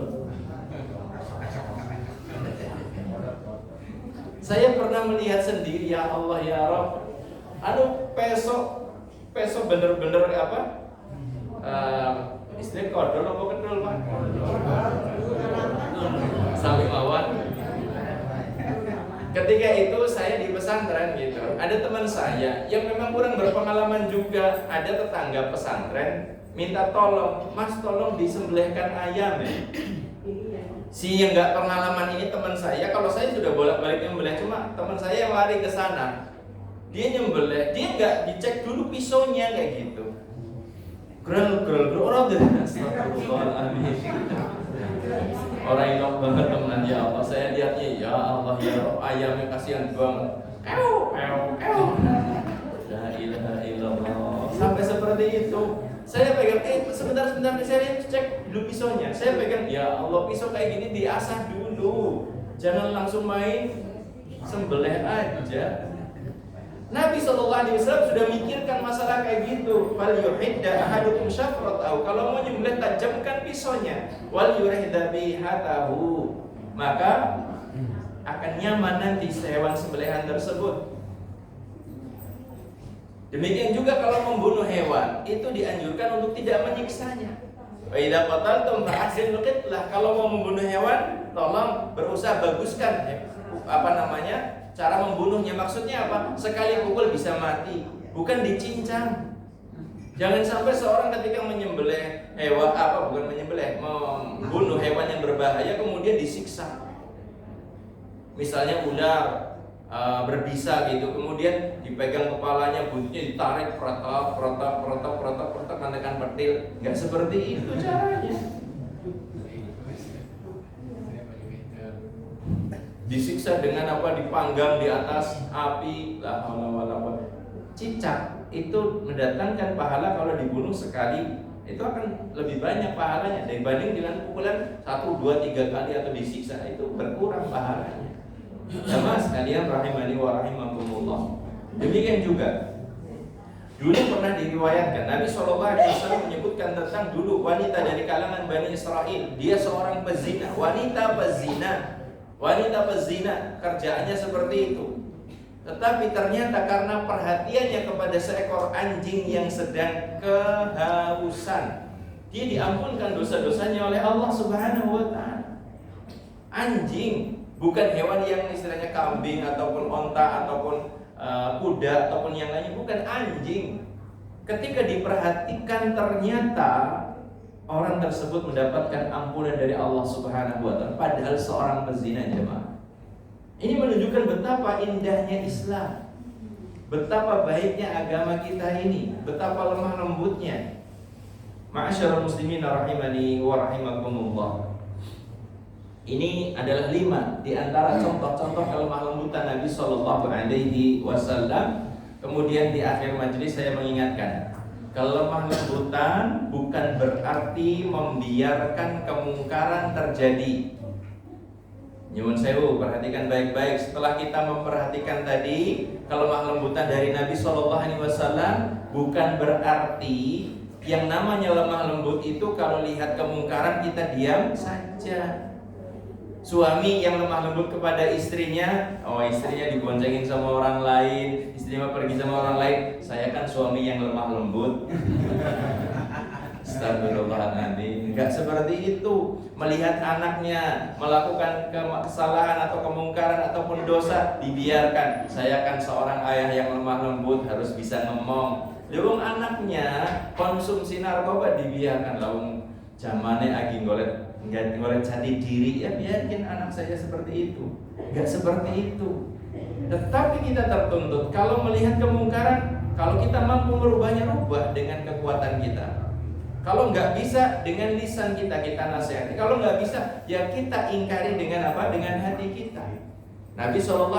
S1: Saya pernah melihat sendiri, ya Allah ya Rabb, peso bener-bener apa? Istilah kodol apa ketul Pak? Sami mawon. Ketika itu saya di pesantren gitu, ada teman saya yang memang kurang berpengalaman juga, ada tetangga pesantren minta tolong, Mas tolong disembelihkan ayam ya. Si yang nggak pengalaman ini teman saya, kalau saya sudah bolak-balik nyembelih, cuma teman saya yang lari ke sana, dia nyembelih, dia nggak dicek dulu pisaunya kayak gitu. Grel orang dari astagfirullahaladzim. Orang yang banget teman, ya Allah, saya lihatnya ya Allah ya Rabb, ayamnya kasihan banget. La ilaha illallah. Sampai seperti itu. Saya pegang, sebentar saya cek dulu pisaunya. Saya pegang, ya Allah, pisau kayak gini diasah dulu. Jangan langsung main sembelih aja. Nabi SAW sudah mikirkan masalah kayak gitu. Wal yuhidda ahadukum syafratahu, kalau mau nyembelih tajamkan pisaunya. Wal yurih dzabihatahu, maka akan nyaman nanti hewan sembelihan tersebut. Demikian juga kalau membunuh hewan, itu dianjurkan untuk tidak menyiksanya. Wa idza qataltum fa ahsinul qitlah, kalau mau membunuh hewan, tolong berusaha baguskan cara membunuhnya. Maksudnya apa? Sekali pukul bisa mati, bukan dicincang. Jangan sampai seorang ketika menyembelih hewan membunuh hewan yang berbahaya kemudian disiksa. Misalnya ular berbisa gitu, kemudian dipegang kepalanya, buntutnya ditarik, protap menekan petil. Enggak seperti itu caranya. Disiksa dengan apa? Dipanggang di atas api. Cicak itu mendatangkan pahala kalau dibunuh sekali, itu akan lebih banyak pahalanya dibanding dengan pukulan 1, 2, 3 kali atau disiksa, itu berkurang pahalanya. Jamaah sekalian rahimani wa rahimakumullah. Demikian juga dulu pernah diriwayatkan Nabi SAW menyebutkan tentang dulu wanita dari kalangan Bani Israel, dia seorang pezina, wanita pezina, kerjaannya seperti itu. Tetapi ternyata karena perhatiannya kepada seekor anjing yang sedang kehausan, dia diampunkan dosa-dosanya oleh Allah Subhanahu wa ta'ala. Anjing bukan hewan yang istilahnya kambing ataupun onta ataupun kuda ataupun yang lainnya, bukan, anjing. Ketika diperhatikan ternyata orang tersebut mendapatkan ampunan dari Allah Subhanahu wa ta'ala, padahal seorang pezina, jemaah. Ini menunjukkan betapa indahnya Islam, betapa baiknya agama kita ini, betapa lemah lembutnya. Ma'asyiral muslimin rahimani wa rahimakumullah. Ini adalah 5 di antara contoh-contoh kelemah lembutan Nabi Shallallahu Alaihi Wasallam. Kemudian di akhir majelis saya mengingatkan, kelemah lembutan bukan berarti membiarkan kemungkaran terjadi. Nyuwun sewu, perhatikan baik-baik. Setelah kita memperhatikan tadi kelemah lembutan dari Nabi Shallallahu Alaihi Wasallam, bukan berarti yang namanya lemah lembut itu kalau lihat kemungkaran kita diam saja. Suami yang lemah lembut kepada istrinya, istrinya diboncengin sama orang lain, istrinya pergi sama orang lain, saya kan suami yang lemah lembut. Astagfirullahaladzim. Enggak seperti itu. Melihat anaknya melakukan kesalahan atau kemungkaran ataupun dosa, dibiarkan. Saya kan seorang ayah yang lemah lembut, harus bisa ngomong. Lewung anaknya konsumsi narkoba, dibiarkan. Lawung zamane lagi ngolet jati diri, ya biarkan anak saya seperti itu. Enggak seperti itu. Tetapi kita tertuntut kalau melihat kemungkaran, kalau kita mampu merubahnya, rubah dengan kekuatan kita. Kalau nggak bisa dengan lisan kita nasihati. Kalau nggak bisa ya kita ingkari dengan apa? Dengan hati kita. Nabi SAW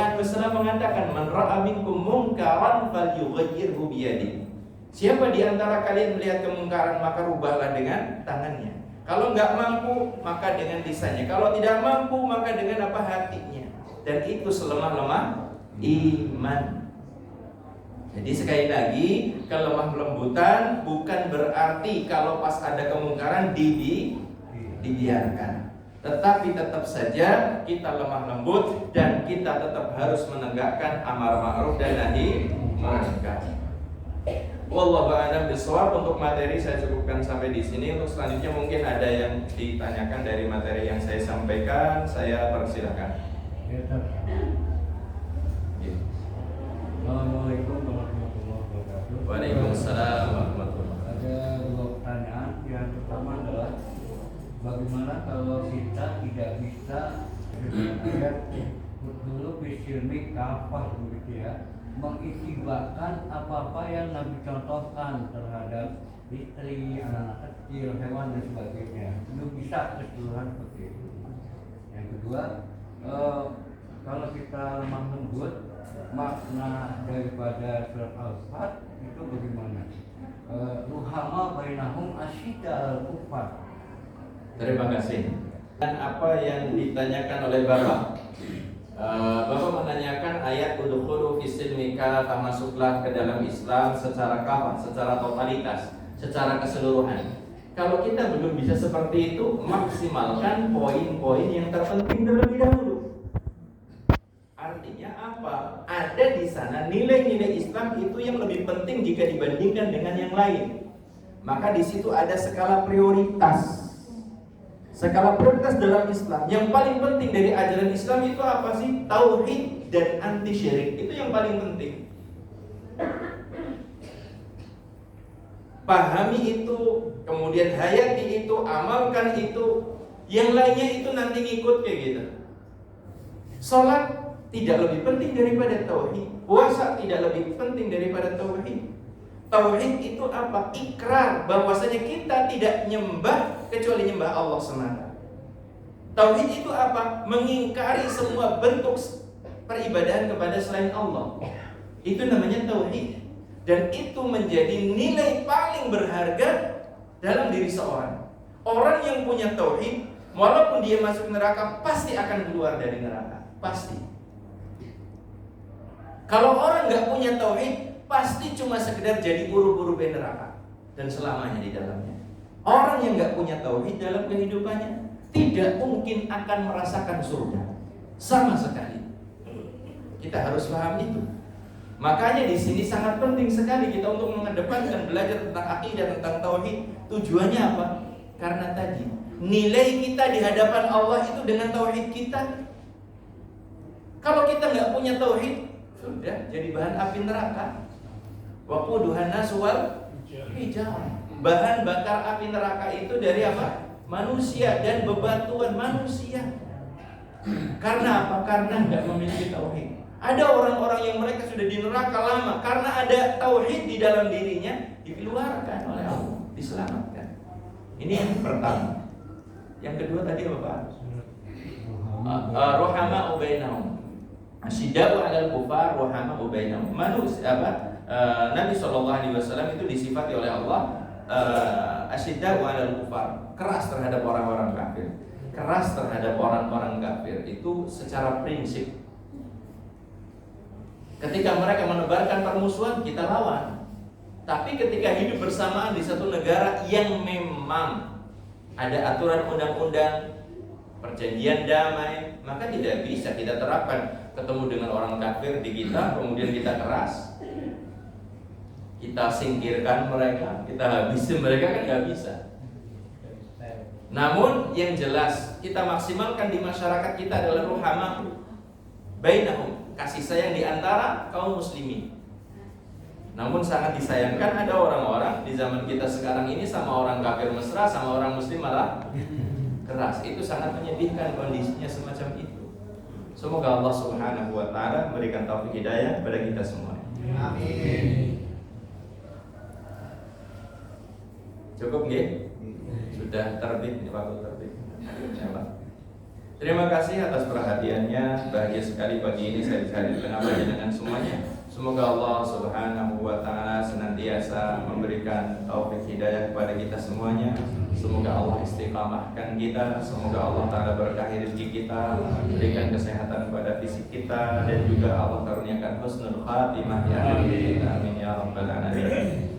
S1: mengatakan, "Man ra'a minkum munkaran falyughayyirhu biyadihi." Siapa di antara kalian melihat kemungkaran maka rubahlah dengan tangannya. Kalau nggak mampu maka dengan lisannya. Kalau tidak mampu maka dengan apa? Hatinya. Dan itu selemah-lemah iman. Jadi sekali lagi, kelemah lembutan bukan berarti kalau pas ada kemungkaran dibiarkan. Tetapi tetap saja kita lemah lembut dan kita tetap harus menegakkan amar ma'ruf dan nahi munkar. Wallahu a'lam bishawab. Untuk materi saya cukupkan sampai di sini. Untuk selanjutnya mungkin ada yang ditanyakan dari materi yang saya sampaikan, saya persilakan.
S2: Assalamualaikum warahmatullahi wabarakatuh.
S1: Waalaikumsalam warahmatullahi wabarakatuh.
S2: Ada dua pertanyaan. Yang pertama adalah bagaimana kalau kita tidak bisa ayat dulu bisilmi kafah begitu ya, mengitibakan apa-apa yang Nabi contohkan terhadap istri, anak-anak kecil, hewan dan sebagainya. Itu bisa keseluruhan seperti itu. Yang kedua, kalau kita lemah lembut, makna daripada surat Al-Fat itu bagaimana? Ruhama bainahum asyidda al-kufar.
S1: Terima kasih. Dan apa yang ditanyakan oleh Bapak? Bapak menanyakan ayat udkhulu fis-silmi kafah, masuklah ke dalam Islam secara kafah, secara totalitas, secara keseluruhan. Kalau kita belum bisa seperti itu, maksimalkan poin-poin yang terpenting terlebih dahulu. Artinya apa? Ada di sana nilai-nilai Islam itu yang lebih penting jika dibandingkan dengan yang lain. Maka di situ ada skala prioritas. Skala prioritas dalam Islam. Yang paling penting dari ajaran Islam itu apa sih? Tauhid dan anti syirik. Itu yang paling penting. Pahami itu, kemudian hayati itu, amalkan itu. Yang lainnya itu nanti ngikut kayak gitu. Salat tidak lebih penting daripada tauhid. Puasa tidak lebih penting daripada tauhid. Tauhid itu apa? Ikrar bahwasanya kita tidak nyembah kecuali nyembah Allah semata. Tauhid itu apa? Mengingkari semua bentuk peribadahan kepada selain Allah. Itu namanya tauhid. Dan itu menjadi nilai paling berharga dalam diri seorang. Orang yang punya tauhid, walaupun dia masuk neraka, pasti akan keluar dari neraka. Pasti. Kalau orang nggak punya tauhid, pasti cuma sekedar jadi buru-buru neraka dan selamanya di dalamnya. Orang yang nggak punya tauhid dalam kehidupannya tidak mungkin akan merasakan surga sama sekali. Kita harus paham itu. Makanya di sini sangat penting sekali kita untuk mengedepankan belajar tentang akidah, tentang tauhid. Tujuannya apa? Karena tadi nilai kita di hadapan Allah itu dengan tauhid kita. Kalau kita nggak punya tauhid, sudah jadi bahan api neraka. Waquduhan nas wal hijarah. Bahan bakar api neraka itu dari apa? Manusia dan bebatuan manusia. Karena apa? Karena nggak memiliki tauhid. Ada orang-orang yang mereka sudah di neraka lama karena ada tauhid di dalam dirinya, dikeluarkan oleh Allah, diselamatkan. Ini yang pertama. Yang kedua tadi apa Pak? Ruhama bainahum. Asyidda'u 'alal kufar, ruhama bainahum. Manusia apa? Nabi SAW itu disifati oleh Allah asyidda'u 'alal kufar, keras terhadap orang-orang kafir. Keras terhadap orang-orang kafir itu secara prinsip. Ketika mereka menebarkan permusuhan, kita lawan. Tapi ketika hidup bersamaan di satu negara yang memang ada aturan undang-undang, perjanjian damai, maka tidak bisa kita terapkan. Ketemu dengan orang kafir di kita, kemudian kita keras, kita singkirkan mereka, kita habisi mereka, kan nggak bisa. Namun yang jelas kita maksimalkan di masyarakat kita adalah ruhama bainahum, kasih sayang di antara kaum muslimin. Namun sangat disayangkan ada orang-orang di zaman kita sekarang ini sama orang kafir mesra, sama orang muslim malah keras. Itu sangat menyedihkan kondisinya semacam itu. Semoga Allah Subhanahu wa taala memberikan taufik hidayah kepada kita semua.
S3: Amin.
S1: Cukup nggih? Sudah terbit ini waktu terbit. Ya, Pak. Terima kasih atas perhatiannya. Bahagia sekali pagi ini saya bisa di tengah dengan semuanya. Semoga Allah Subhanahu wa taala senantiasa memberikan taufik hidayah kepada kita semuanya. Semoga Allah istiqamahkan kita. Semoga Allah taala berkahi rezeki kita, berikan kesehatan pada fisik kita, dan juga Allah karuniakan husnul khatimah ya amin. Amin ya rabbal alamin.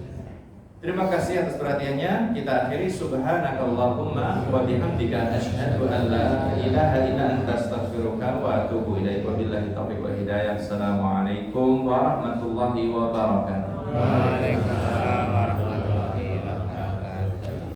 S1: Terima kasih atas perhatiannya. Kita akhiri subhanakallahumma wa bihamdika asyhadu an la ilaha illa anta astaghfiruka wa atubu ilaik. Wabillahi taufiq wal hidayah. Assalamualaikum warahmatullahi wabarakatuh.
S3: Waalaikumsalam warahmatullahi wabarakatuh.